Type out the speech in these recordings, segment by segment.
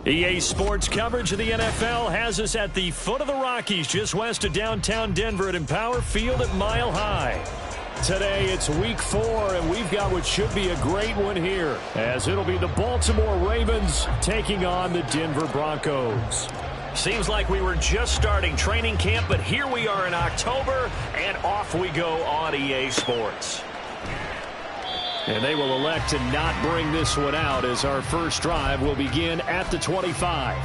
EA Sports coverage of the NFL has us at the foot of the Rockies, just west of downtown Denver at Empower Field at Mile High. Today it's week 4, and we've got what should be a great one here, as it'll be the Baltimore Ravens taking on the Denver Broncos. Seems like we were just starting training camp, but here we are in October, and off we go on EA Sports. And they will elect to not bring this one out, as our first drive will begin at the 25.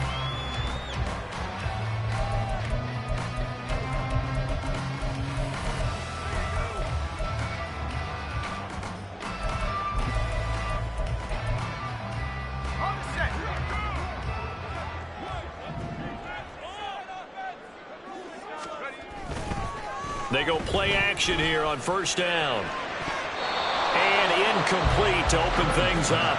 They go play action here on first down. And incomplete to open things up.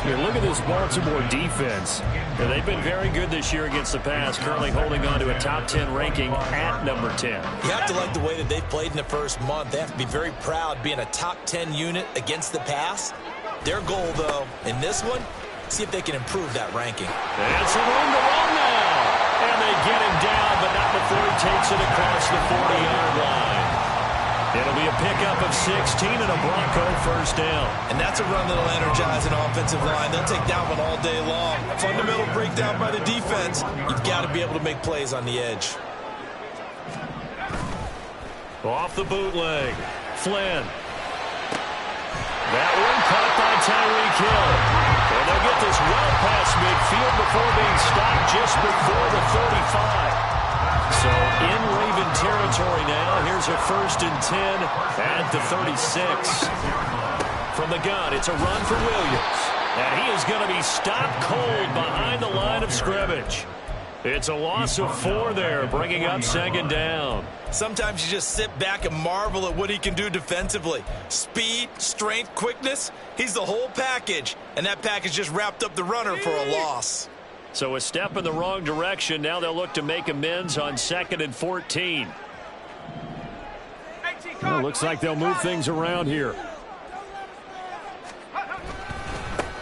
Here, look at this Baltimore defense. They've been very good this year against the pass, currently holding on to a top 10 ranking at number 10. You have to like the way that they've played in the first month. They have to be very proud being a top 10 unit against the pass. Their goal, though, in this one, see if they can improve that ranking. And some room to run now. And they get him down, but not before he takes it across the 40-yard line. It'll be a pickup of 16 and a Bronco first down. And that's a run that'll energize an offensive line. They'll take that one all day long. Fundamental breakdown by the defense. You've got to be able to make plays on the edge. Off the bootleg. Flynn. That one caught by Tyreek Hill. And they'll get this well past midfield before being stopped just before the 35. So in Raven territory now. Here's a 1st and 10 at the 36. From the gun, it's a run for Williams. And he is going to be stopped cold behind the line of scrimmage. It's a loss of 4 there, bringing up 2nd down. Sometimes you just sit back and marvel at what he can do defensively. Speed, strength, quickness, he's the whole package. And that package just wrapped up the runner for a loss. So a step in the wrong direction. Now they'll look to make amends on 2nd and 14. Well, looks like they'll move things around here.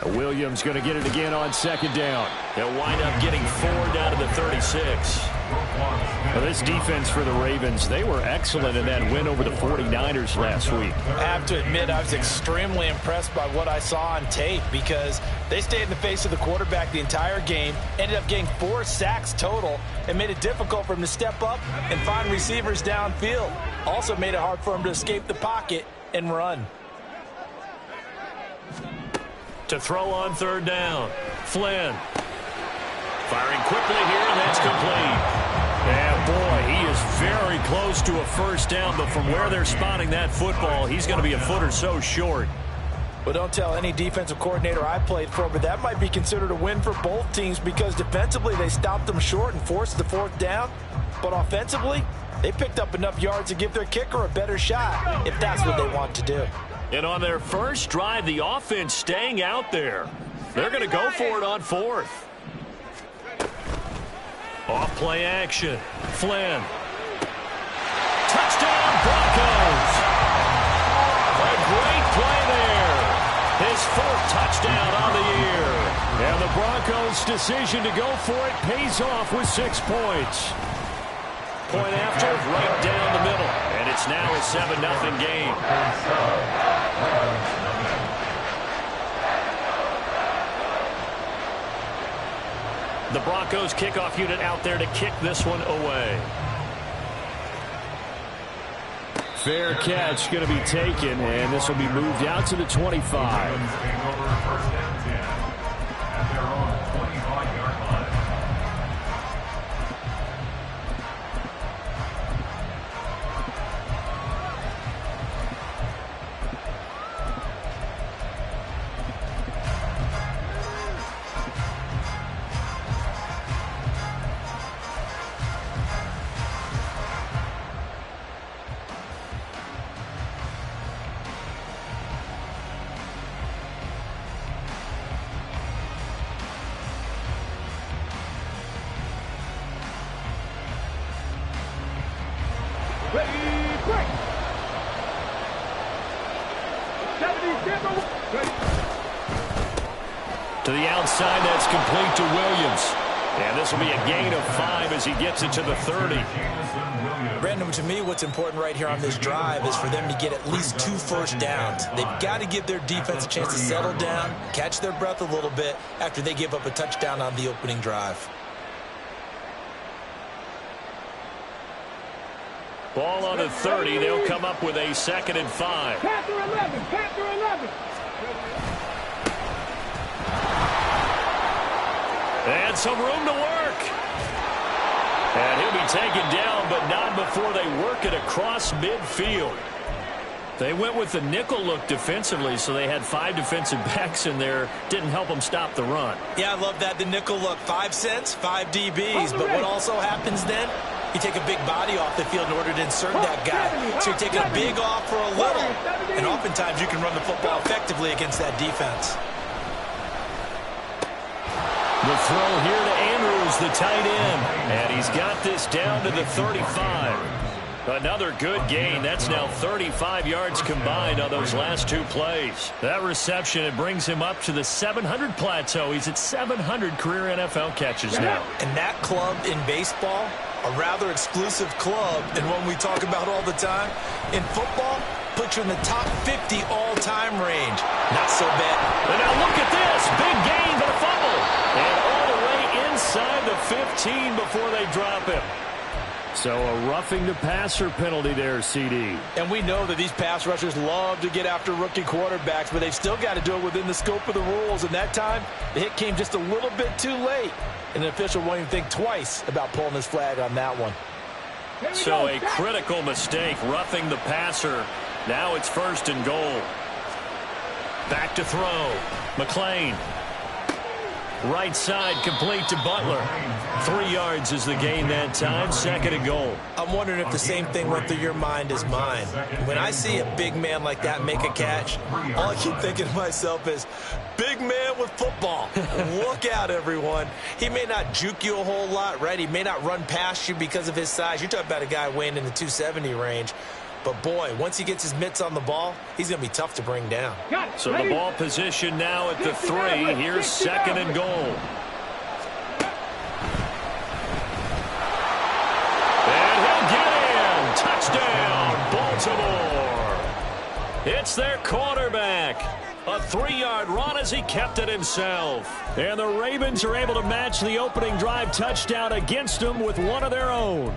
Williams going to get it again on 2nd down. They'll wind up getting 4 down to the 36. Well, this defense for the Ravens, they were excellent in that win over the 49ers last week. I have to admit, I was extremely impressed by what I saw on tape, because they stayed in the face of the quarterback the entire game, ended up getting 4 sacks total, and made it difficult for him to step up and find receivers downfield. Also made it hard for him to escape the pocket and run. To throw on 3rd down, Flynn. Firing quickly here, and that's complete. And boy, he is very close to a 1st down, but from where they're spotting that football, he's going to be a foot or so short. Well, don't tell any defensive coordinator I played for, but that might be considered a win for both teams, because defensively they stopped them short and forced the 4th down. But offensively, they picked up enough yards to give their kicker a better shot, if that's what they want to do. And on their first drive, the offense staying out there. They're going to go for it on 4th. Off play action. Flynn. Touchdown, Broncos. A great play there. His 4th touchdown on the year. And the Broncos' decision to go for it pays off with 6 points. Point after, right down the middle. And it's now a 7-0 game. The Broncos kickoff unit out there to kick this one away. Fair catch going to be taken, and this will be moved out to the 25. To To the outside, that's complete to Williams. And this will be a gain of 5 as he gets it to the 30. Brandon, to me, what's important right here on this drive is for them to get at least 2 first downs. They've got to give their defense a chance to settle down, catch their breath a little bit after they give up a touchdown on the opening drive. Ball on the 30. They'll come up with a 2nd and 5. Panther 11, Panther 11. And some room to work. And he'll be taken down, but not before they work it across midfield. They went with the nickel look defensively, so they had 5 defensive backs in there. Didn't help them stop the run. Yeah, I love that. The nickel look. 5 cents, 5 DBs. But what also happens then? You take a big body off the field in order to insert that guy. So you're taking a big off for a little. And oftentimes you can run the football effectively against that defense. The throw here to Andrews, the tight end. And he's got this down to the 35. Another good gain. That's now 35 yards combined on those last 2 plays. That reception, it brings him up to the 700 plateau. He's at 700 career NFL catches now. And that club in baseball, a rather exclusive club, and one we talk about all the time. In football, puts you in the top 50 all-time range. Not so bad. And now look at this. Big gain, but a fumble. And all the way inside the 15 before they drop him. So a roughing the passer penalty there, CD. And we know that these pass rushers love to get after rookie quarterbacks, but they've still got to do it within the scope of the rules. And that time, the hit came just a little bit too late. And the official won't even think twice about pulling his flag on that one. So a critical mistake, roughing the passer. Now it's 1st and goal. Back to throw. McClain. Right side complete to Butler. 3 yards is the gain that time. 2nd and goal. I'm wondering if the same thing went through your mind as mine. When I see a big man like that make a catch, all I keep thinking to myself is, big man with football. Look out, everyone. He may not juke you a whole lot, right? He may not run past you because of his size. You're talking about a guy weighing in the 270 range. But, boy, once he gets his mitts on the ball, he's going to be tough to bring down. So the ball position now at the 3. Here's 2nd and goal. And he'll get in. Touchdown, Baltimore. It's their quarterback. A 3-yard run as he kept it himself. And the Ravens are able to match the opening drive touchdown against them with one of their own.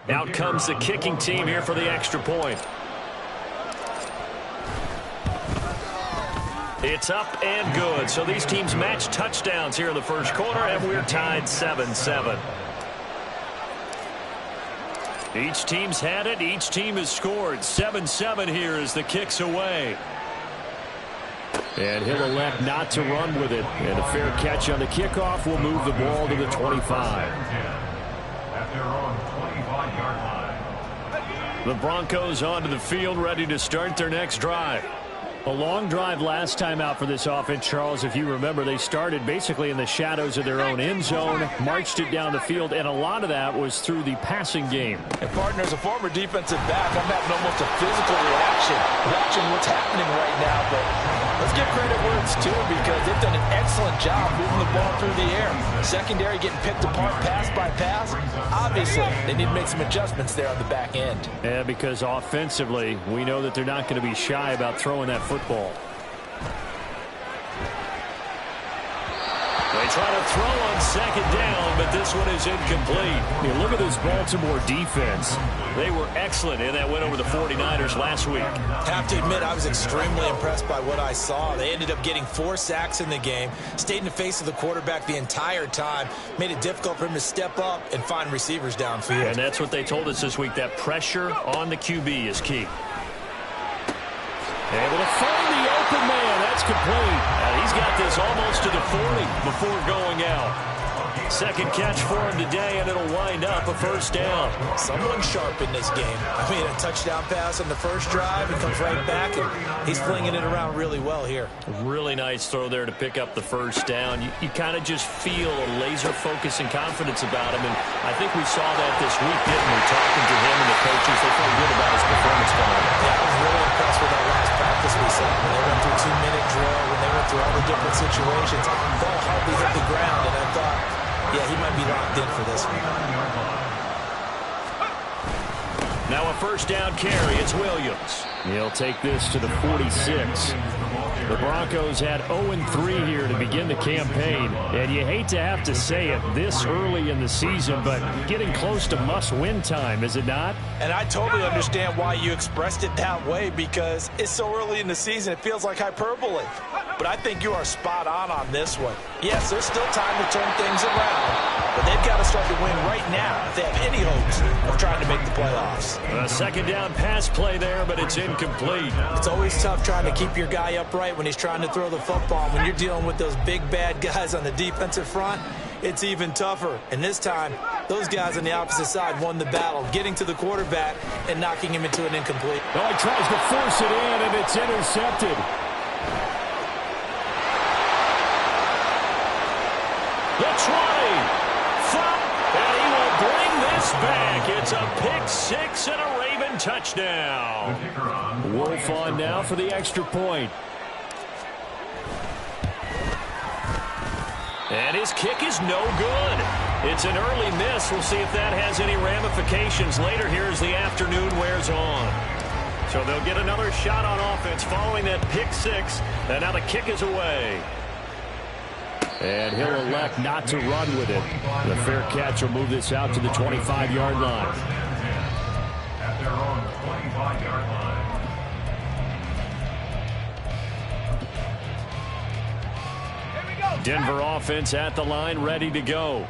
Out comes the kicking team here for the extra point. It's up and good. So these teams match touchdowns here in the first quarter, and we're tied 7-7. Each team's had it. Each team has scored. 7-7 here as the kick's away. And he'll elect not to run with it. And a fair catch on the kickoff will move the ball to the 25. The Broncos onto the field, ready to start their next drive. A long drive last time out for this offense, Charles. If you remember, they started basically in the shadows of their own end zone, marched it down the field, and a lot of that was through the passing game. And, partner, as a former defensive back, I'm having almost a physical reaction watching what's happening right now. But let's give credit where it's defense, too, because they've done an excellent job moving the ball through the air. Secondary getting picked apart pass by pass. Obviously, they need to make some adjustments there on the back end. Yeah, because offensively, we know that they're not going to be shy about throwing that football. They try to throw on second down, but this one is incomplete. You look at this Baltimore defense. They were excellent in that win over the 49ers last week. Have to admit, I was extremely impressed by what I saw. They ended up getting 4 sacks in the game, stayed in the face of the quarterback the entire time, made it difficult for him to step up and find receivers downfield. And that's what they told us this week, that pressure on the QB is key. Able to find the open man. That's complete. And he's got this almost to the 40 before going out. Second catch for him today, and it'll wind up a first down. Someone sharp in this game. I mean, a touchdown pass on the first drive. He comes right back, and he's flinging it around really well here. Really nice throw there to pick up the first down. You kind of just feel a laser focus and confidence about him, and I think we saw that this week, didn't we? Talking to him and the coaches, they felt good about his performance coming up. Yeah, I was really impressed with that last practice we saw. When they went through 2-minute drill, when they went through all the different situations, ball hardly hit the ground, and I thought, yeah, he might be locked in for this one. Now a first down carry. It's Williams. He'll take this to the 46. The Broncos had 0-3 here to begin the campaign, and you hate to have to say it this early in the season, but getting close to must-win time, is it not? And I totally understand why you expressed it that way, because it's so early in the season, it feels like hyperbole. But I think you are spot on this one. Yes, there's still time to turn things around, but they've got to start to win right now if they have any hopes of trying to make the playoffs. A second down pass play there, but it's incomplete. It's always tough trying to keep your guy upright when he's trying to throw the football. When you're dealing with those big, bad guys on the defensive front, it's even tougher. And this time, those guys on the opposite side won the battle, getting to the quarterback and knocking him into an incomplete. Oh, he tries to force it in, and it's intercepted. The try from, and he will bring this back. It's a pick six and a Raven touchdown. Wolf on now for the extra point. And his kick is no good. It's an early miss. We'll see if that has any ramifications later here as the afternoon wears on. So they'll get another shot on offense following that pick six. And now the kick is away. And he'll elect not to run with it. The fair catch will move this out to the 25-yard line. At their own 25-yard line. Denver offense at the line, ready to go.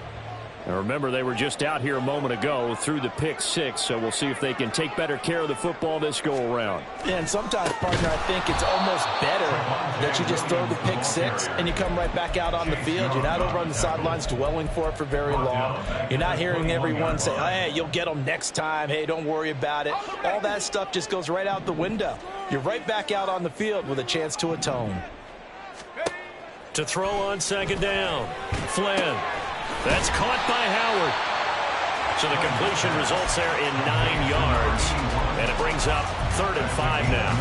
Now remember, they were just out here a moment ago through the pick six, so we'll see if they can take better care of the football this go-around. And sometimes, partner, I think it's almost better that you just throw the pick six and you come right back out on the field. You're not over on the sidelines dwelling for it for very long. You're not hearing everyone say, hey, you'll get them next time. Hey, don't worry about it. All that stuff just goes right out the window. You're right back out on the field with a chance to atone. To throw on second down, Flynn. That's caught by Howard. So the completion results there in 9 yards. And it brings up 3rd and 5 now.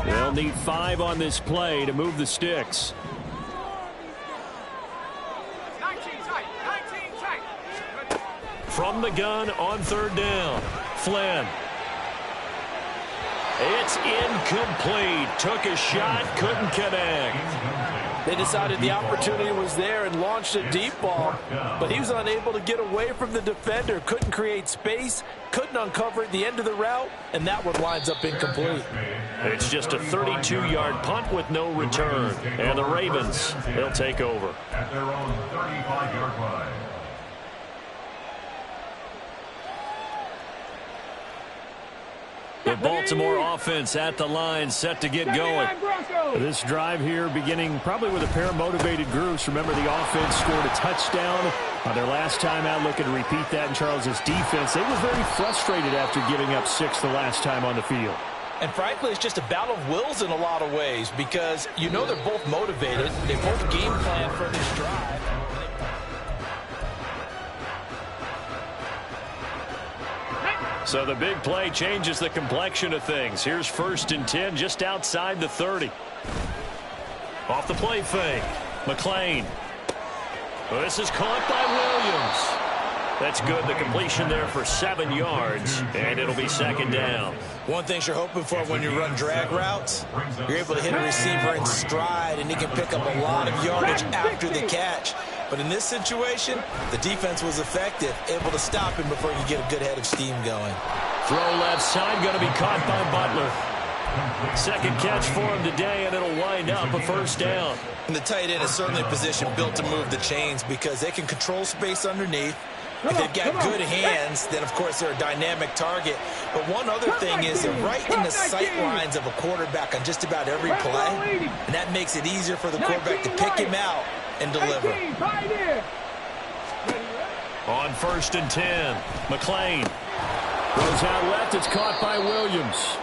They'll need 5 on this play to move the sticks. 19 tight. From the gun on 3rd down, Flynn. It's incomplete. Took a shot, couldn't connect. They decided the opportunity was there and launched a deep ball, but he was unable to get away from the defender, couldn't create space, couldn't uncover at the end of the route, and that one winds up incomplete. It's just a 32-yard punt with no return, and the Ravens, they'll take over. At their own 35-yard line. The Baltimore offense at the line, set to get going. This drive here beginning probably with a pair of motivated groups. Remember, the offense scored a touchdown on their last time out. Looking to repeat that in Charles's defense. They were very frustrated after giving up 6 the last time on the field. And frankly, it's just a battle of wills in a lot of ways because you know they're both motivated. They both game plan for this drive. So the big play changes the complexion of things. Here's 1st and 10 just outside the 30. Off the play fake. McLean. Well, this is caught by Williams. That's good. The completion there for 7 yards, and it'll be 2nd down. One thing you're hoping for when you run drag routes, you're able to hit a receiver in stride, and he can pick up a lot of yardage after the catch. But in this situation, the defense was effective, able to stop him before you get a good head of steam going. Throw left side, going to be caught by Butler. 2nd catch for him today, and it'll wind up a 1st down. And the tight end is certainly a position built to move the chains because they can control space underneath. If they've got good hands, then, of course, they're a dynamic target. But one other thing is they're right in the sight lines of a quarterback on just about every play, and that makes it easier for the quarterback to pick him out and deliver. On 1st and 10, McLean goes out left. It's caught by Williams.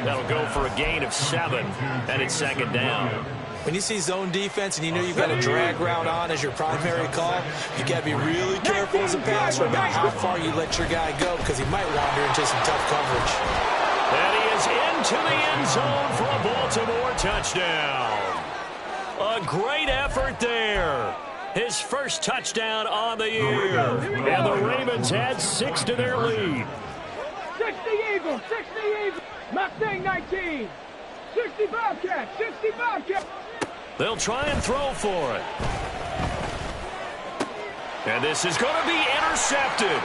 That'll go for a gain of 7, and it's 2nd down. When you see zone defense and you know you've got a drag route on as your primary call, you got to be really careful as a passer about how far you let your guy go because he might wander into some tough coverage. And he is into the end zone for a Baltimore touchdown. A great effort there. His first touchdown on the year. And the Ravens add 6 to their lead. 60 Eagles, 60 Eagles. Mustang 19. 60 Bobcats, 60 Bobcats. They'll try and throw for it. And this is going to be intercepted.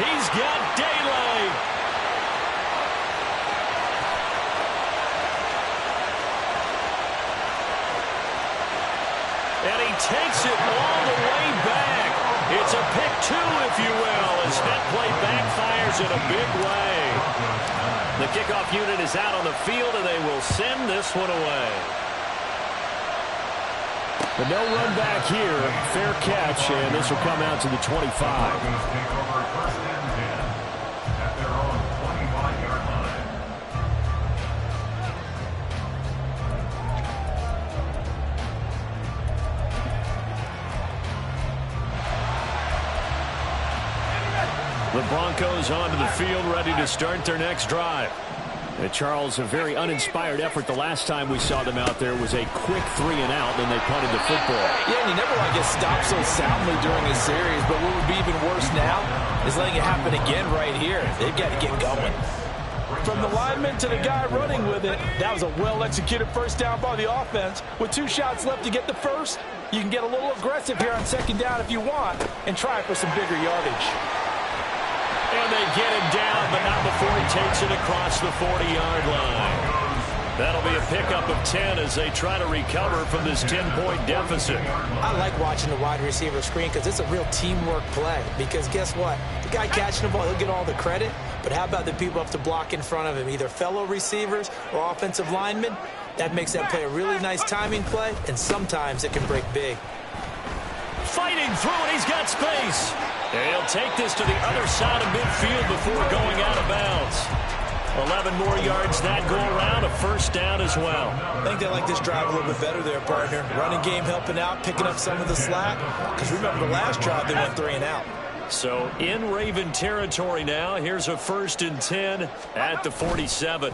He's got daylight. And he takes it all the way back. It's a pick 2, if you will, as that play backfires in a big way. The kickoff unit is out on the field, and they will send this one away. But no run back here. Fair catch, and this will come out to the 25. The Broncos onto the field, ready to start their next drive. And Charles, a very uninspired effort. The last time we saw them out there was a quick 3 and out, then they punted the football. Yeah, and you never want to get stopped so soundly during a series, but what would be even worse now is letting it happen again right here. They've got to get going. From the lineman to the guy running with it, that was a well-executed first down by the offense. With 2 shots left to get the first, you can get a little aggressive here on 2nd down if you want and try for some bigger yardage. And they get him down, but not before he takes it across the 40-yard line. That'll be a pickup of 10 as they try to recover from this 10-point deficit. I like watching the wide receiver screen because it's a real teamwork play. Because guess what? The guy catching the ball, he'll get all the credit. But how about the people up to block in front of him, either fellow receivers or offensive linemen? That makes that play a really nice timing play, and sometimes it can break big. Fighting through it, he's got space. And he'll take this to the other side of midfield before going out of bounds. 11 more yards that go around, a first down as well. I think they like this drive a little bit better there, partner. Running game helping out, picking up some of the slack. Because remember the last drive, they went 3 and out. So in Raven territory now, here's a 1st and 10 at the 47.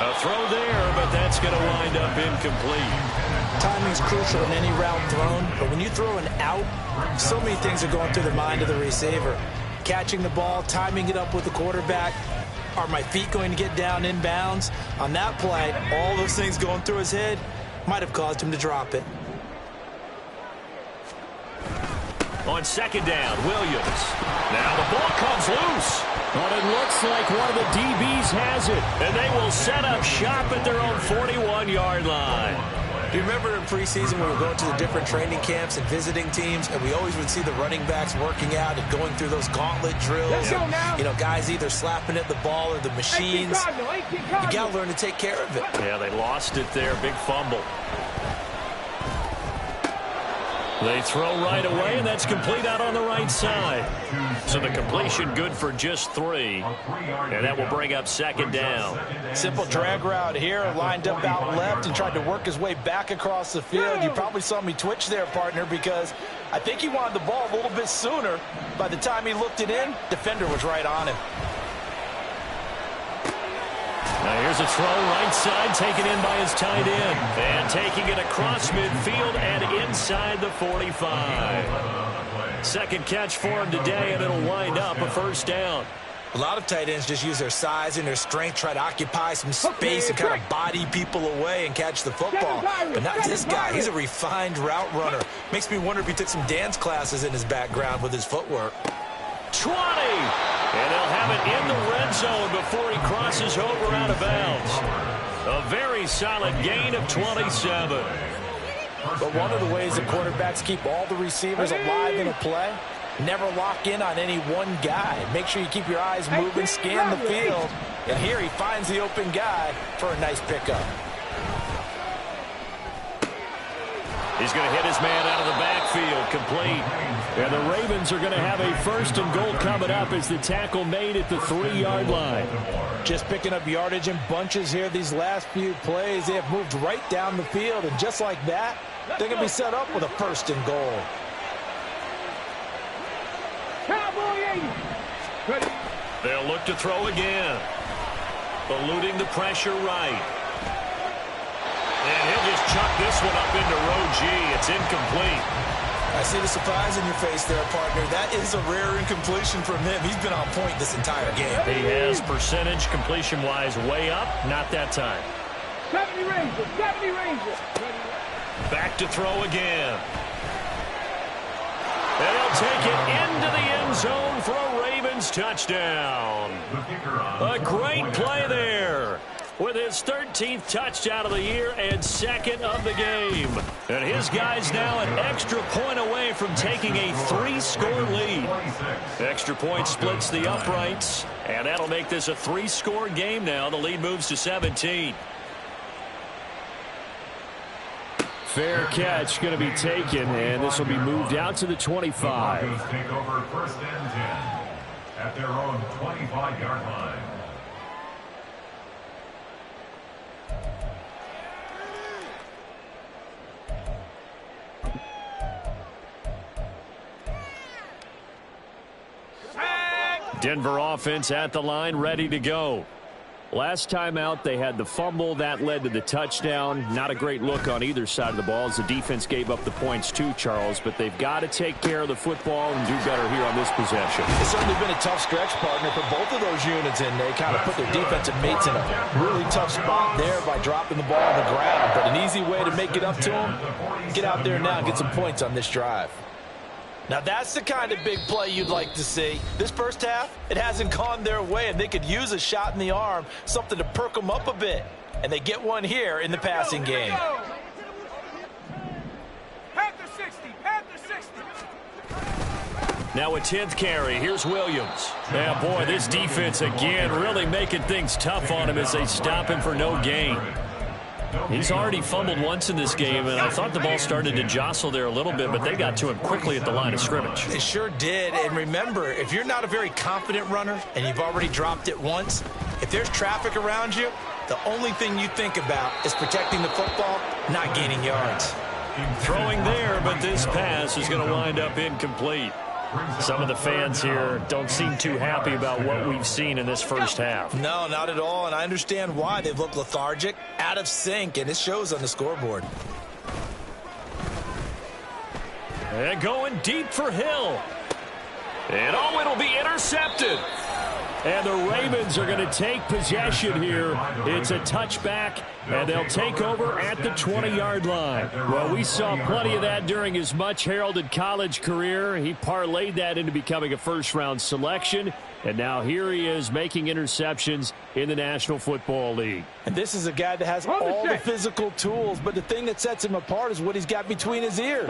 A throw there, but that's going to wind up incomplete. Timing's crucial in any route thrown, but when you throw an out, so many things are going through the mind of the receiver. Catching the ball, timing it up with the quarterback. Are my feet going to get down in bounds? On that play, all those things going through his head might have caused him to drop it. On 2nd down, Williams. Now the ball comes loose. But it looks like one of the DBs has it. And they will set up shop at their own 41-yard line. Do you remember in preseason when we were going to the different training camps and visiting teams, and we always would see the running backs working out and going through those gauntlet drills? Let's go now. You know, guys either slapping at the ball or the machines. You got to learn to take care of it. Yeah, they lost it there. Big fumble. They throw right away, and that's complete out on the right side. So the completion good for just 3, and that will bring up second down. Simple drag route here, lined up out left and tried to work his way back across the field. You probably saw me twitch there, partner, because I think he wanted the ball a little bit sooner. By the time he looked it in, defender was right on him. Now here's a throw right side, taken in by his tight end. And taking it across midfield and inside the 45. Second catch for him today, and it'll wind up a first down. A lot of tight ends just use their size and their strength, try to occupy some space and kind of body people away and catch the football. But not this guy. He's a refined route runner. Makes me wonder if he took some dance classes in his background with his footwork. 20! And they'll have it in the red zone before he crosses over out of bounds. A very solid gain of 27. But one of the ways the quarterbacks keep all the receivers alive in a play, never lock in on any one guy. Make sure you keep your eyes moving, scan the field. And here he finds the open guy for a nice pickup. He's going to hit his man out of the backfield, complete. And the Ravens are going to have a first and goal coming up as the tackle made at the 3-yard line. Just picking up yardage in bunches here these last few plays. They have moved right down the field, and just like that, they're going to be set up with a first and goal. They'll look to throw again. Eluding the pressure right. And he'll just chuck this one up into row G. It's incomplete. I see the surprise in your face there, partner. That is a rare incompletion from him. He's been on point this entire game. He has percentage completion-wise way up. Not that time. 70 Rangers, 70 Rangers. Back to throw again. And he'll take it into the end zone for a Ravens touchdown. A great play there, with his 13th touchdown of the year and second of the game. And his guy's now an extra point away from taking a 3-score lead. Extra point splits the uprights, and that'll make this a 3-score game now. The lead moves to 17. Fair catch going to be taken, and this will be moved out to the 25. Broncos take over first and 10 at their own 25-yard line. Denver offense at the line, ready to go. Last time out, they had the fumble. That led to the touchdown. Not a great look on either side of the ball as the defense gave up the points too, Charles. But they've got to take care of the football and do better here on this possession. It's certainly been a tough stretch, partner, for both of those units, and they kind of put their defensive mates in a really tough spot there by dropping the ball on the ground. But an easy way to make it up to them, get out there now and get some points on this drive. Now that's the kind of big play you'd like to see. This first half, it hasn't gone their way, and they could use a shot in the arm, something to perk them up a bit. And they get one here in the passing game. Panther 60, Panther 60. Now a 10th carry. Here's Williams. Yeah, boy, this defense again really making things tough on him as they stop him for no gain. He's already fumbled once in this game, and I thought the ball started to jostle there a little bit, but they got to him quickly at the line of scrimmage. They sure did. And remember, if you're not a very confident runner and you've already dropped it once, if there's traffic around you, the only thing you think about is protecting the football, not gaining yards. Throwing there, but this pass is going to wind up incomplete. Some of the fans here don't seem too happy about what we've seen in this first half. No, not at all, and I understand why. They've looked lethargic, out of sync, and it shows on the scoreboard. And going deep for Hill. And it'll be intercepted. And the Ravens are going to take possession here. It's a touchback, and they'll take over at the 20-yard line. Well, we saw plenty of that during his much-heralded college career. He parlayed that into becoming a first-round selection, and now here he is making interceptions in the National Football League. And this is a guy that has all the physical tools, but the thing that sets him apart is what he's got between his ears.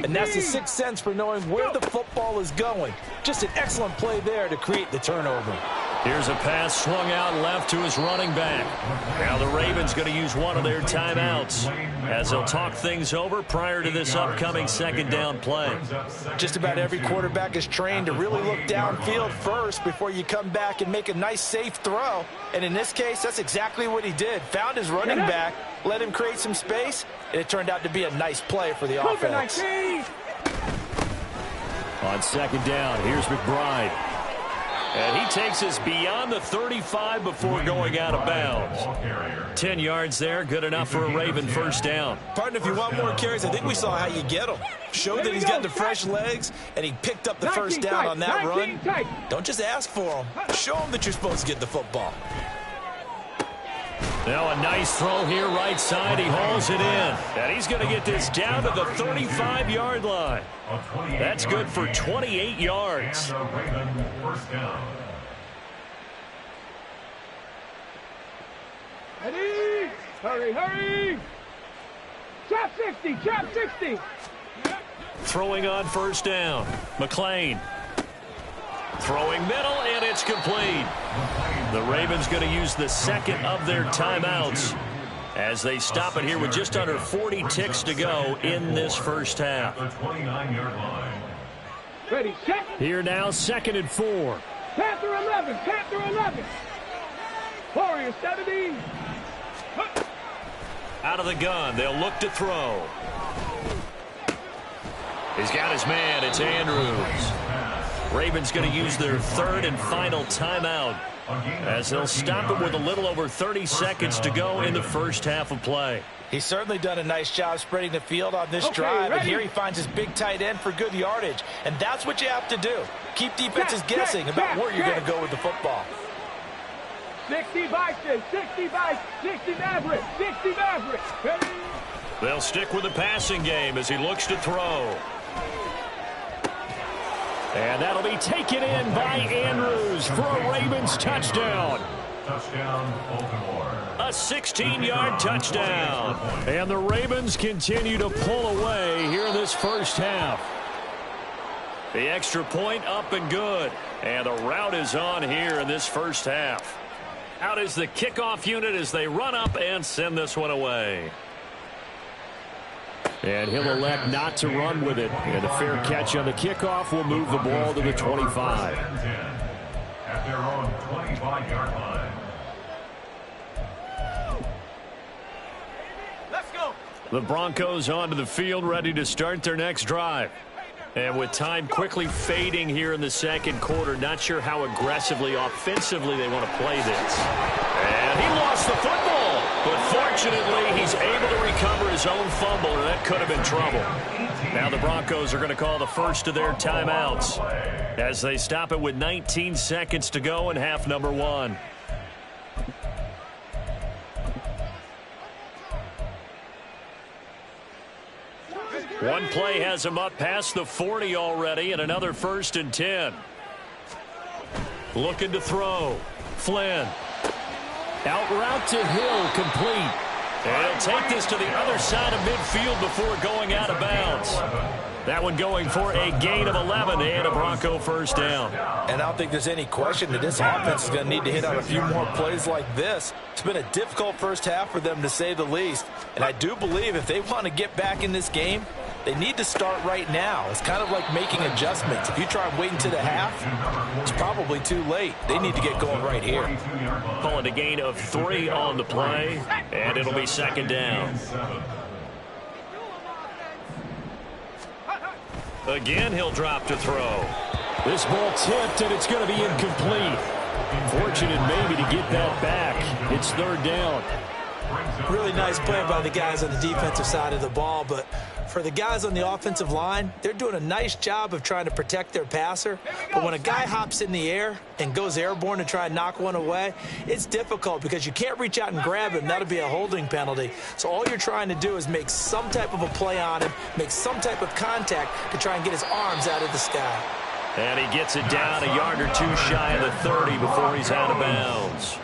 And that's the sixth sense for knowing where the football is going. Just an excellent play there to create the turnover. Here's a pass swung out left to his running back. Now the Ravens going to use one of their timeouts as they'll talk things over prior to this upcoming second down play. Just about every quarterback is trained to really look downfield first before you come back and make a nice safe throw. And in this case, that's exactly what he did. Found his running back, let him create some space, and it turned out to be a nice play for the offense. On second down, here's McBride. And he takes us beyond the 35 before going out of bounds. 10 yards there, good enough for a Raven first down. Partner, if you want more carries, I think we saw how you get them. Showed that he's got the fresh legs, and he picked up the first down on that run. Don't just ask for them. Show them that you're supposed to get the football. Now a nice throw here, right side. He hauls it in. And he's going to get this down to the 35-yard line. That's good for 28 yards. Ready? Hurry, hurry! Trap 60, trap 60! Throwing on first down. McLean. Throwing middle, and it's complete. The Ravens going to use the second of their timeouts as they stop it here with just under 40 ticks to go in this first half. Ready, set. Here now, 2nd and 4. Panther 11, Panther 11. Warrior 70. Out of the gun, they'll look to throw. He's got his man, it's Andrews. Ravens going to use their third and final timeout as they'll stop it with a little over 30 seconds to go in the first half of play. He's certainly done a nice job spreading the field on this drive, and here he finds his big tight end for good yardage, and that's what you have to do. Keep defenses guessing about where you're going to go with the football. 60 Bison, 60 Bison, 60 Maverick, 60 Maverick. Ready? They'll stick with the passing game as he looks to throw. And that'll be taken in by Andrews for a Ravens touchdown. Touchdown, Baltimore. A 16-yard touchdown. And the Ravens continue to pull away here in this first half. The extra point up and good. And the route is on here in this first half. Out is the kickoff unit as they run up and send this one away. And he'll elect not to run with it. And a fair catch on the kickoff will move the ball to the 25. At their own 25-yard line. Let's go. The Broncos onto the field, ready to start their next drive. And with time quickly fading here in the second quarter, not sure how aggressively, offensively they want to play this. And he lost the football. But fortunately, he's able to recover his own fumble, and that could have been trouble. Now the Broncos are going to call the first of their timeouts as they stop it with 19 seconds to go in half number 1. One play has him up past the 40 already, and another 1st and 10. Looking to throw. Flynn. Out route to Hill, complete. And he'll take this to the other side of midfield before going out of bounds. That one going for a gain of 11 and a Bronco first down. And I don't think there's any question that this offense is going to need to hit on a few more plays like this. It's been a difficult first half for them, to say the least. And I do believe if they want to get back in this game, they need to start right now. It's kind of like making adjustments. If you try and wait until the half, it's probably too late. They need to get going right here. Calling a gain of 3 on the play, and it'll be second down. Again, he'll drop to throw. This ball tipped, and it's going to be incomplete. Fortunate maybe to get that back. It's 3rd down. Really nice play by the guys on the defensive side of the ball, but for the guys on the offensive line, they're doing a nice job of trying to protect their passer. But when a guy hops in the air and goes airborne to try and knock one away, it's difficult because you can't reach out and grab him. That'll be a holding penalty. So all you're trying to do is make some type of a play on him, make some type of contact to try and get his arms out of the sky. And he gets it down a yard or 2 shy of the 30 before he's out of bounds.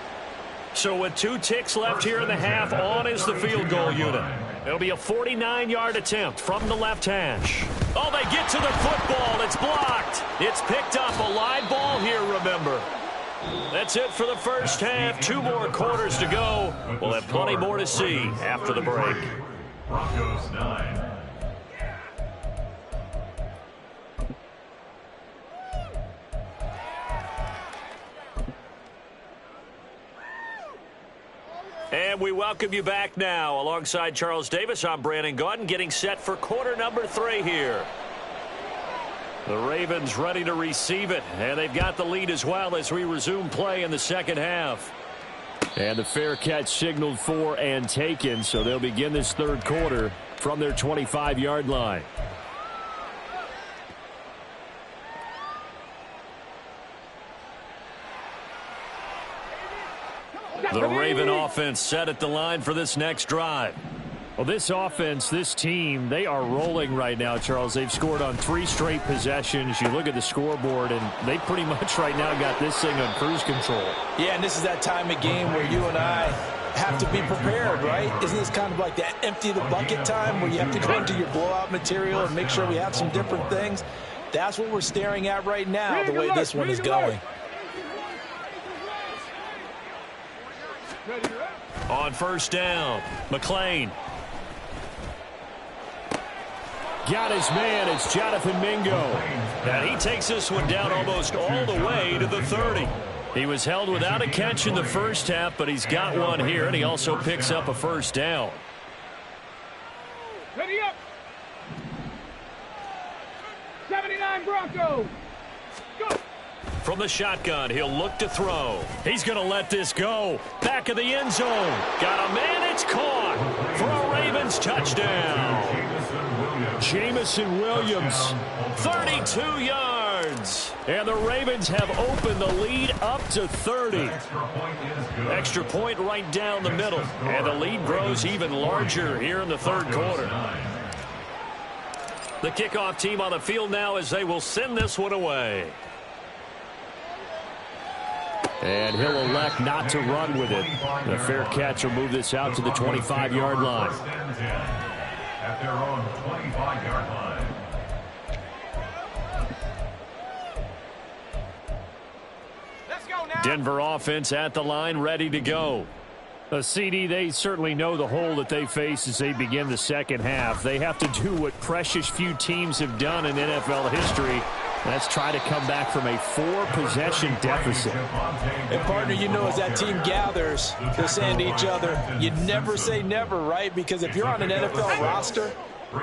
So with 2 ticks left here in the half, on is the field goal unit. It'll be a 49-yard attempt from the left hash. Oh, they get to the football. It's blocked. It's picked up. A live ball here, remember. That's it for the first half. 2 more quarters to go. We'll have plenty more to see after the break. Broncos 9. And we welcome you back now. Alongside Charles Davis, I'm Brandon Gaudin, getting set for quarter number 3 here. The Ravens ready to receive it, and they've got the lead as well as we resume play in the second half. And the fair catch signaled for and taken, so they'll begin this third quarter from their 25-yard line. The Raven offense set at the line for this next drive. Well, this offense, this team, they are rolling right now, Charles. They've scored on 3 straight possessions. You look at the scoreboard, and they pretty much right now got this thing on cruise control. Yeah, and this is that time of game where you and I have to be prepared, right? Isn't this kind of like that empty the bucket time where you have to go into your blowout material and make sure we have some different things? That's what we're staring at right now, the way this one is going. On first down, McLean. Got his man. It's Jonathan Mingo. And he takes this one down almost all the way to the 30. He was held without a catch in the first half, but he's got one here, and he also picks up a first down. Ready up. 79 Broncos. Go. From the shotgun, he'll look to throw. He's going to let this go. Back of the end zone. Got a man. It's caught for a Ravens touchdown. Jamison Williams, 32 yards. And the Ravens have opened the lead up to 30. Extra point right down the middle. And the lead grows even larger here in the third quarter. The kickoff team on the field now as they will send this one away. And he'll elect not to run with it. The fair catch will move this out to the 25-yard line. At their own 25-yard line. Let's go now. Denver offense at the line, ready to go. A CD, they certainly know the hole that they face as they begin the second half. They have to do what precious few teams have done in NFL history. Let's try to come back from a 4-possession deficit. And, partner, you know, as that team gathers, they're saying to each other, you never say never, right? Because if you're on an NFL roster,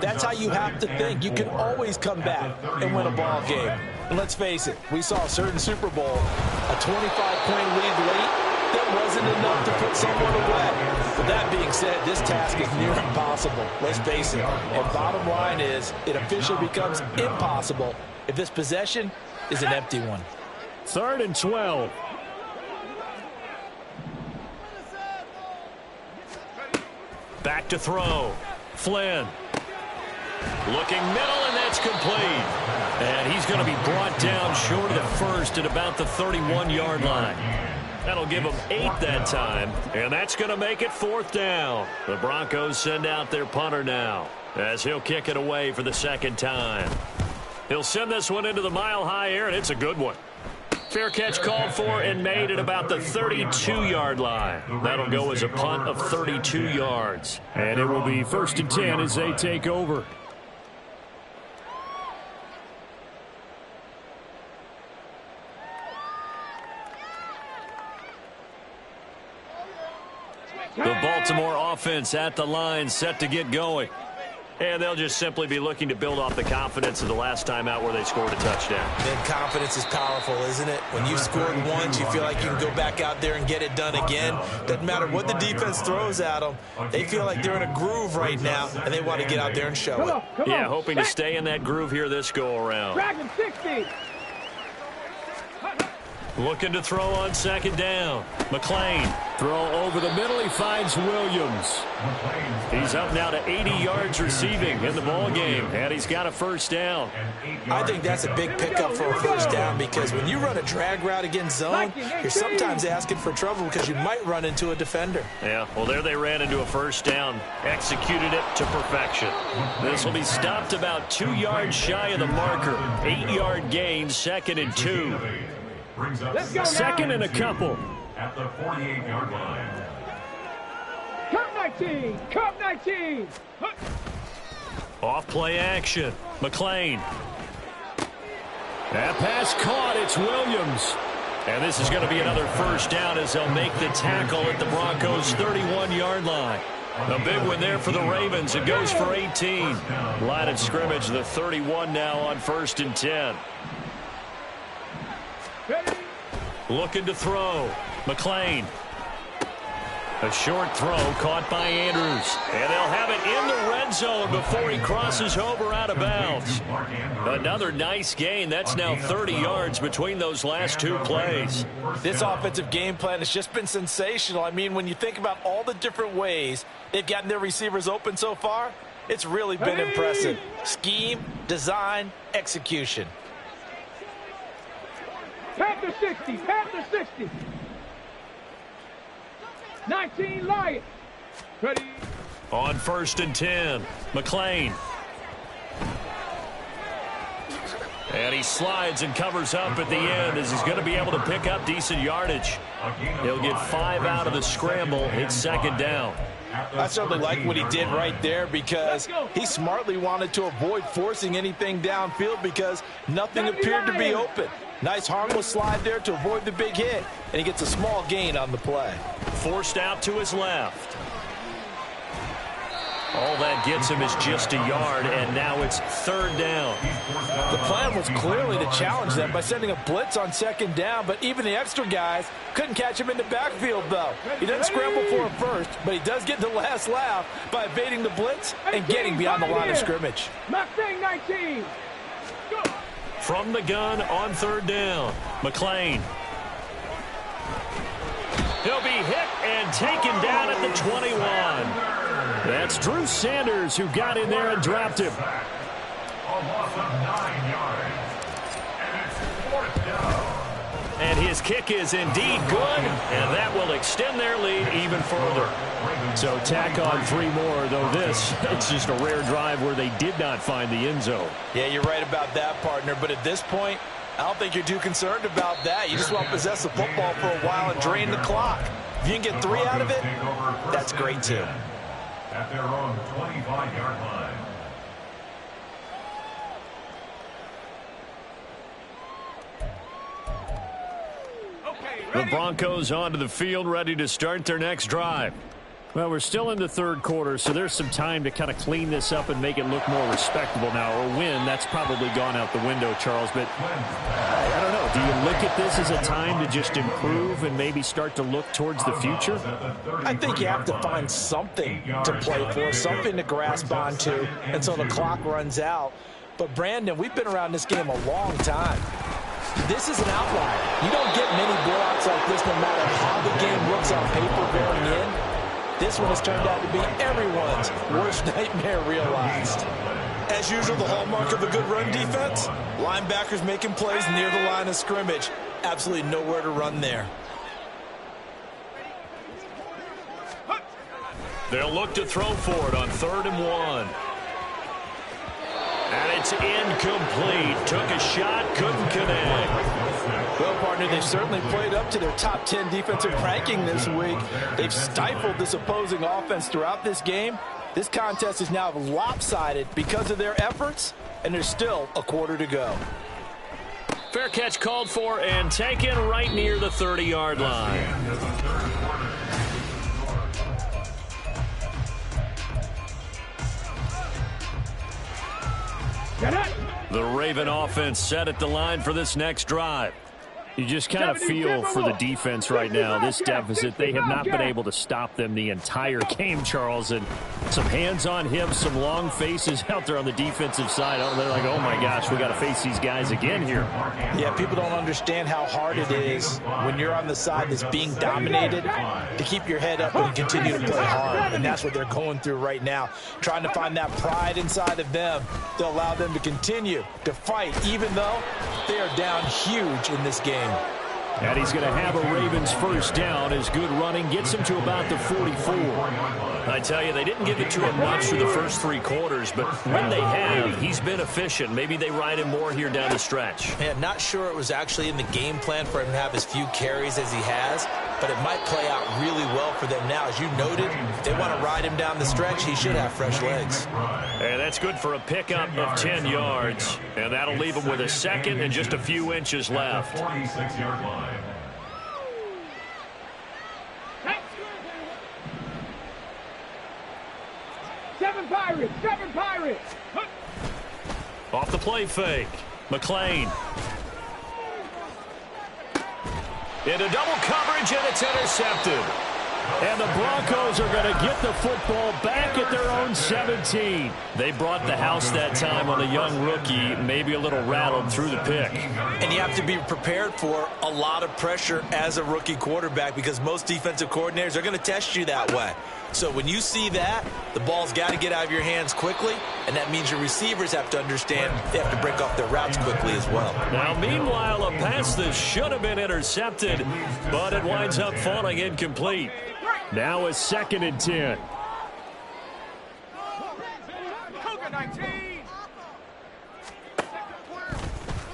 that's how you have to think. You can always come back and win a ball game. And let's face it, we saw a certain Super Bowl, a 25-point lead late. That wasn't enough to put someone away. But that being said, this task is near impossible. Let's face it. And bottom line is, it officially becomes impossible if this possession is an empty one. 3rd and 12. Back to throw. Flynn. Looking middle, and that's complete. And he's going to be brought down short of the first at about the 31-yard line. That'll give them 8 that time, and that's going to make it 4th down. The Broncos send out their punter now as he'll kick it away for the second time. He'll send this one into the mile-high air, and it's a good one. Fair catch called for and made at about the 32-yard line. That'll go as a punt of 32 yards. And it will be 1st and 10 as they take over. The Baltimore offense at the line, set to get going. And they'll just simply be looking to build off the confidence of the last time out where they scored a touchdown. And confidence is powerful, isn't it? When you've scored once, you feel like you can go back out there and get it done again. Doesn't matter what the defense throws at them. They feel like they're in a groove right now, and they want to get out there and show it. Yeah, hoping to stay in that groove here this go-around. Dragon 60. Looking to throw on 2nd down. McLean. Throw over the middle. He finds Williams. He's up now to 80 yards receiving in the ball game, and he's got a 1st down. I think that's a big pickup for a 1st down because when you run a drag route against zone, you're sometimes asking for trouble because you might run into a defender. Yeah, well, there they ran into a 1st down. Executed it to perfection. This will be stopped about 2 yards shy of the marker. 8-yard gain, 2nd and 2. brings up Let's go Second now. and a couple. at the 48-yard line. Cup 19. Cup 19. Off play action. McLean. That pass caught. It's Williams. And this is going to be another first down as they'll make the tackle at the Broncos' 31-yard line. A big one there for the Ravens. It goes for 18. Line of scrimmage, the 31 now on 1st and 10. Looking to throw. McLean. A short throw caught by Andrews. And they'll have it in the red zone before he crosses over out of bounds. Another nice gain. That's now 30 yards between those last two plays. This offensive game plan has just been sensational. I mean, when you think about all the different ways they've gotten their receivers open so far, it's really been impressive. Scheme, design, execution. Panther 60. Panther 60. 19 Lions. Ready. On 1st and 10, McLean. And he slides and covers up at the end as he's going to be able to pick up decent yardage. He'll get 5 out of the scramble. It's 2nd down. I certainly like what he did right there because he smartly wanted to avoid forcing anything downfield because nothing appeared to be open. Nice harmless slide there to avoid the big hit, and he gets a small gain on the play. Forced out to his left. All that gets him is just a yard, and now it's 3rd down. The plan was clearly to challenge them by sending a blitz on 2nd down, but even the extra guys couldn't catch him in the backfield, though. He doesn't scramble for it first, but he does get the last laugh by evading the blitz and getting beyond the line of scrimmage. Mustang 19. Go. From the gun on 3rd down, McLean. He'll be hit and taken down at the 21. That's Drew Sanders who got in there and dropped him. A loss of 9 yards. And it's 4th down. And his kick is indeed good, and that will extend their lead even further. So tack on 3 more, though it's just a rare drive where they did not find the end zone. Yeah, you're right about that, partner, but at this point, I don't think you're too concerned about that. You just want to possess the football for a while and drain the clock. If you can get 3 out of it, that's great too. At their own 25-yard line. The Broncos onto the field, ready to start their next drive. Well, we're still in the 3rd quarter, so there's some time to kind of clean this up and make it look more respectable now. Or win, that's probably gone out the window, Charles. But I don't know. Do you look at this as a time to just improve and maybe start to look towards the future? I think you have to find something to play for, something to grasp onto until the clock runs out. But, Brandon, we've been around this game a long time. This is an outlier. You don't get many blowouts like this no matter how the game looks on paper going in. This one has turned out to be everyone's worst nightmare realized. As usual, the hallmark of a good run defense, linebackers making plays near the line of scrimmage. Absolutely nowhere to run there. They'll look to throw for it on 3rd and 1. And it's incomplete. Took a shot, couldn't connect. Well, partner, they've certainly played up to their top 10 defensive ranking this week. They've stifled this opposing offense throughout this game. This contest is now lopsided because of their efforts, and there's still a quarter to go. Fair catch called for and taken right near the 30-yard line. The Raven offense set at the line for this next drive. You just kind of feel for the defense right now. This deficit, they have not been able to stop them the entire game, Charles. And some hands on hips, some long faces out there on the defensive side. They're like, oh, my gosh, we got to face these guys again here. Yeah, people don't understand how hard it is when you're on the side that's being dominated to keep your head up and continue to play hard. And that's what they're going through right now, trying to find that pride inside of them to allow them to continue to fight, even though they are down huge in this game. And he's going to have a Ravens first down as good running gets him to about the 44. I tell you, they didn't give it to him much for the first 3 quarters, but when they have, he's been efficient. Maybe they ride him more here down the stretch. Yeah, not sure it was actually in the game plan for him to have as few carries as he has, but it might play out really well for them now. As you noted, if they want to ride him down the stretch, he should have fresh legs. And that's good for a pickup of 10 yards. And that'll leave him with a second and just a few inches left. 46-yard line. Seven Pirates! Off the play fake. McLean. Into double coverage, and it's intercepted. And the Broncos are going to get the football back at their own 17. They brought the house that time on a young rookie, maybe a little rattled through the pick. And you have to be prepared for a lot of pressure as a rookie quarterback because most defensive coordinators are going to test you that way. So when you see that, the ball's got to get out of your hands quickly, and that means your receivers have to understand they have to break off their routes quickly as well. Now, meanwhile, a pass that should have been intercepted, but it winds up falling incomplete. Now a 2nd and 10.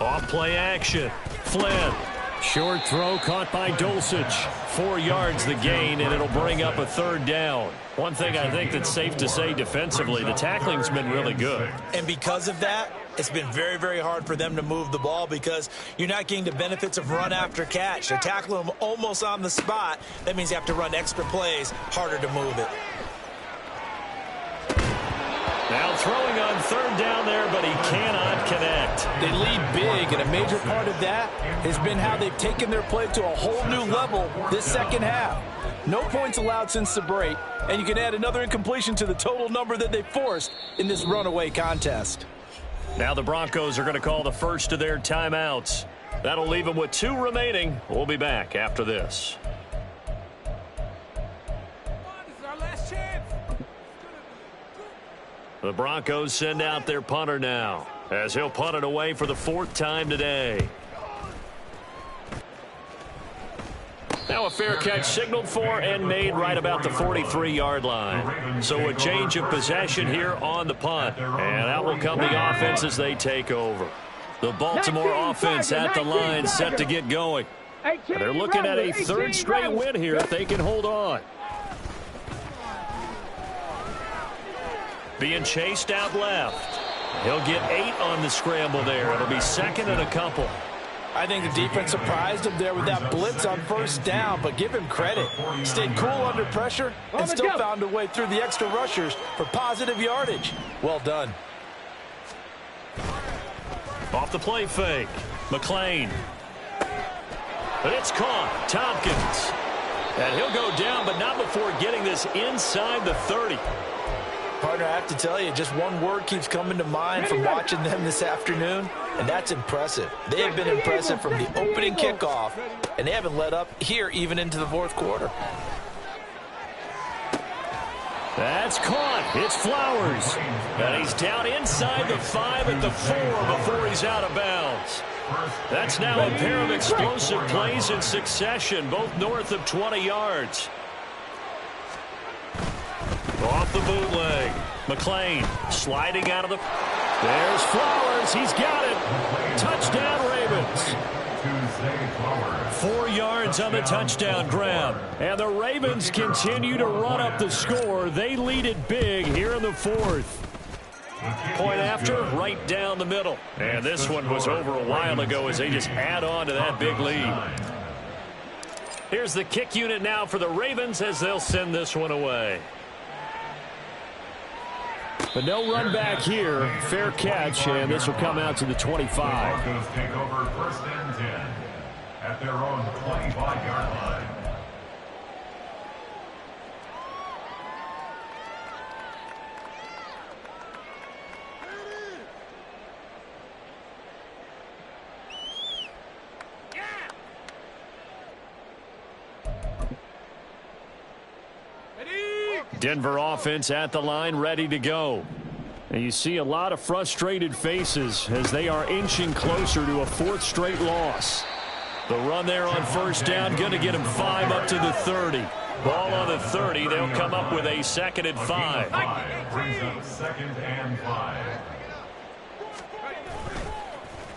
Off play action. Flynn. Short throw caught by Dulcich. 4 yards the gain, and it'll bring up a 3rd down. One thing I think that's safe to say defensively, the tackling's been really good. And because of that, it's been very, very hard for them to move the ball because you're not getting the benefits of run after catch. They're tackling them almost on the spot. That means you have to run extra plays, harder to move it. Now throwing on 3rd down there, but he cannot connect. They lead big, and a major part of that has been how they've taken their play to a whole new level this second half. No points allowed since the break, and you can add another incompletion to the total number that they forced in this runaway contest. Now the Broncos are going to call the first of their timeouts. That'll leave them with 2 remaining. We'll be back after this. The Broncos send out their punter now, as he'll punt it away for the 4th time today. Now a fair catch signaled for and made right about the 43-yard line. So a change of possession here on the punt. And out will come the offense as they take over. The Baltimore offense at the line set to get going. And they're looking at a 3rd straight win here if they can hold on. Being chased out left. He'll get 8 on the scramble there. It'll be 2nd and a couple. I think the defense surprised him there with that blitz on 1st down, but give him credit. Stayed cool under pressure and still found a way through the extra rushers for positive yardage. Well done. Off the play fake. McLean. But it's caught. Tompkins. And he'll go down, but not before getting this inside the 30. Partner, I have to tell you, just one word keeps coming to mind from watching them this afternoon, and that's impressive. They have been impressive from the opening kickoff, and they haven't let up here even into the 4th quarter. That's caught. It's Flowers. And he's down inside the 5 at the 4 before he's out of bounds. That's now a pair of explosive plays in succession, both north of 20 yards. Off the bootleg. McLean sliding out of the... There's Flowers. He's got it. Touchdown, Ravens. 4 yards on the touchdown grab. And the Ravens continue to run up the score. They lead it big here in the 4th. Point after, right down the middle. And this one was over a while ago as they just add on to that big lead. Here's the kick unit now for the Ravens as they'll send this one away. But no run back here. Fair catch, and this will come out to the 25. Broncos take over 1st and 10 at their own 25-yard line. Denver offense at the line, ready to go. And you see a lot of frustrated faces as they are inching closer to a 4th straight loss. The run there on first down, going to get him 5 up to the 30. Ball on the 30. They'll come up with a 2nd and 5. Brings up 2nd and 5.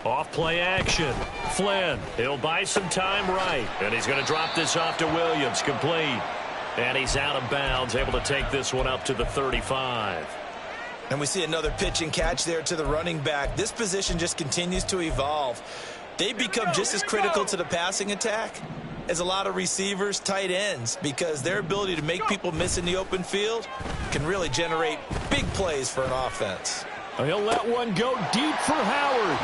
Off play action. Flynn, he'll buy some time right. And he's going to drop this off to Williams, complete. And he's out of bounds, able to take this one up to the 35. And we see another pitch and catch there to the running back. This position just continues to evolve. They become just as critical to the passing attack as a lot of receivers, tight ends, because their ability to make people miss in the open field can really generate big plays for an offense. He'll let one go deep for Howard.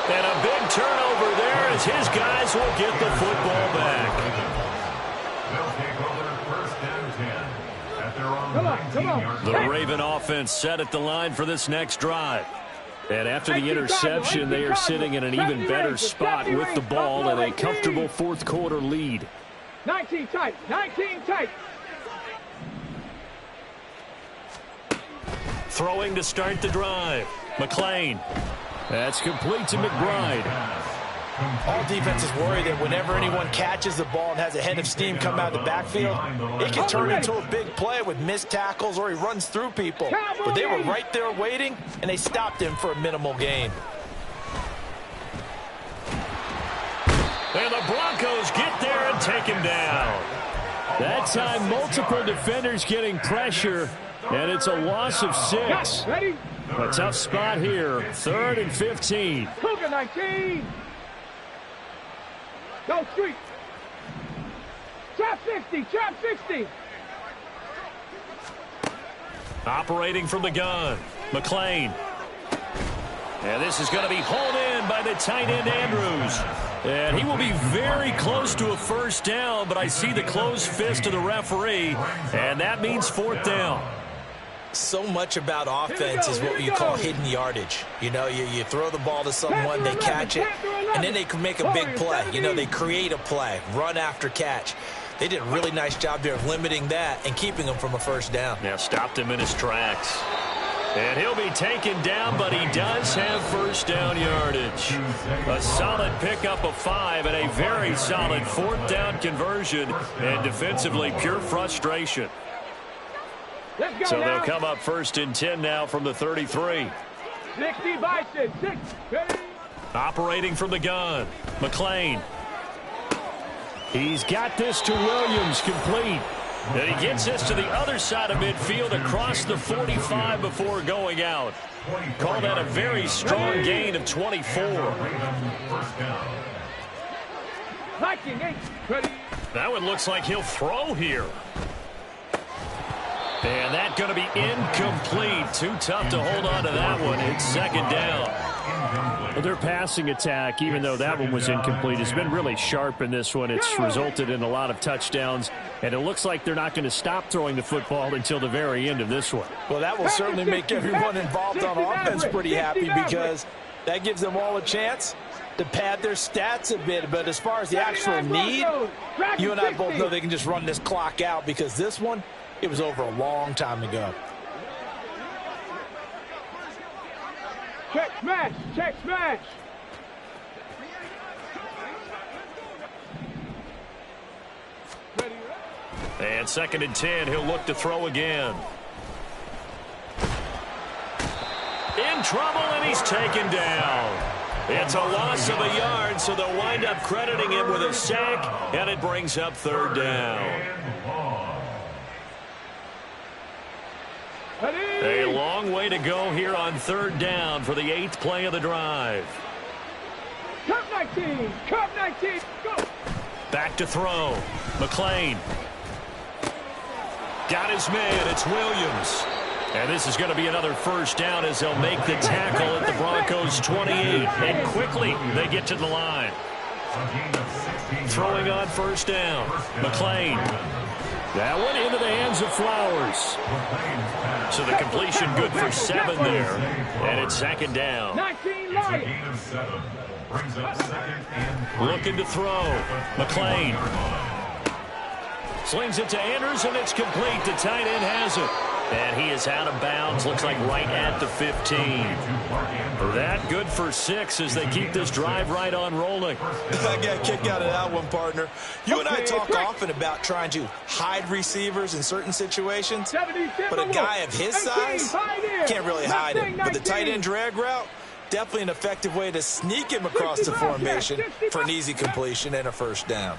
And a big turnover there as his guys will get the football back. They'll take over 1st and 10 at their own 19-yard line. The Raven offense set at the line for this next drive. And after the interception, they are sitting in an even better spot with the ball and a comfortable 4th quarter lead. 19 tight, 19 tight. Throwing to start the drive. McLean. That's complete to McBride. All defenses worry that whenever anyone catches the ball and has a head of steam come out of the backfield, it can turn into a big play with missed tackles or he runs through people. But they were right there waiting, and they stopped him for a minimal gain. And the Broncos get there and take him down. That time, multiple defenders getting pressure, and it's a loss of 6. Ready? A tough spot here, 3rd and 15. Cougar 19. Go street. Trap 60, trap 60. Operating from the gun, McLean. And this is going to be hauled in by the tight end, Andrews. And he will be very close to a 1st down, but I see the closed fist of the referee, and that means 4th down. So much about offense is what you call hidden yardage. You know, you throw the ball to someone, they catch it, and then they can make a big play. You know, they create a play, run after catch. They did a really nice job there of limiting that and keeping him from a 1st down. Now stopped him in his tracks. And he'll be taken down, but he does have 1st down yardage. A solid pickup of 5 and a very solid 4th down conversion, and defensively pure frustration. So they'll come up 1st and 10 now from the 33. 60 Bison, 6. Ready? Operating from the gun, McLean. He's got this to Williams, complete. And he gets this to the other side of midfield across the 45 before going out. Call that a very strong gain of 24. That one looks like he'll throw here. And that's going to be incomplete. Too tough to hold on to that one. It's 2nd down. Well, their passing attack, even though that one was incomplete, has been really sharp in this one. It's resulted in a lot of touchdowns, and it looks like they're not going to stop throwing the football until the very end of this one. Well, that will certainly make everyone involved on offense pretty happy because that gives them all a chance to pad their stats a bit. But as far as the actual need, you and I both know they can just run this clock out because this one, it was over a long time ago. Check smash, check smash. And 2nd and 10, he'll look to throw again. In trouble, and he's taken down. It's a loss of a yard, so they'll wind up crediting him with a sack, and it brings up 3rd down. A long way to go here on 3rd down for the 8th play of the drive. Cup 19, Cup 19, go. Back to throw. McLean. Got his man. It's Williams. And this is going to be another 1st down as they'll make the tackle at the Broncos 28. And quickly they get to the line. Throwing on 1st down. McLean. That one into the hands of Flowers. So the completion good for 7 there. And it's 2nd down. 19 light. Looking to throw. McLean. Slings it to Andrews, and it's complete. The tight end has it. And he is out of bounds, looks like right at the 15. That good for 6 as they keep this drive right on rolling. I got a kick out of that one, partner. You and I talk often about trying to hide receivers in certain situations, but a guy of his size can't really hide him. But the tight end drag route, definitely an effective way to sneak him across the formation for an easy completion and a first down.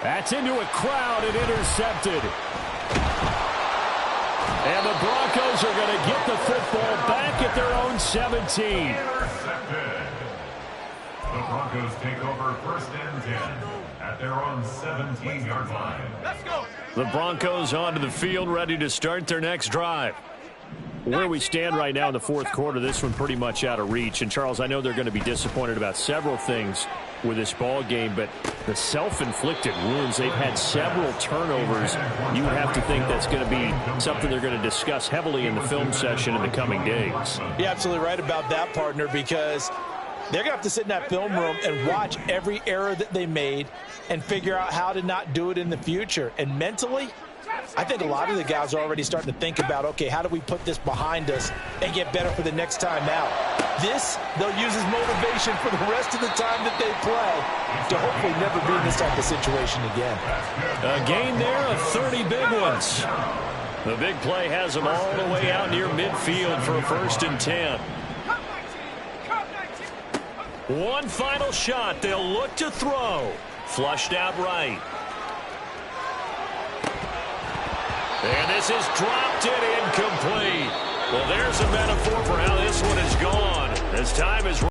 That's into a crowd and intercepted. And the Broncos are going to get the football back at their own 17. Intercepted. The Broncos take over 1st and 10 at their own 17-yard line. Let's go. The Broncos onto the field, ready to start their next drive. Where we stand right now in the 4th quarter, this one pretty much out of reach. And, Charles, I know they're going to be disappointed about several things with this ball game, but the self-inflicted wounds, they've had several turnovers. You would have to think that's going to be something they're going to discuss heavily in the film session in the coming days. You're absolutely right about that, partner, because they're going to have to sit in that film room and watch every error that they made and figure out how to not do it in the future. And mentally, I think a lot of the guys are already starting to think about, okay, how do we put this behind us and get better for the next time out? This, they'll use as motivation for the rest of the time that they play to hopefully never be in this type of situation again. A gain there of 30 big ones. The big play has them all the way out near midfield for a 1st and 10. One final shot. They'll look to throw. Flushed out right. And this is dropped in incomplete. Well, there's a metaphor for how this one is gone. As time is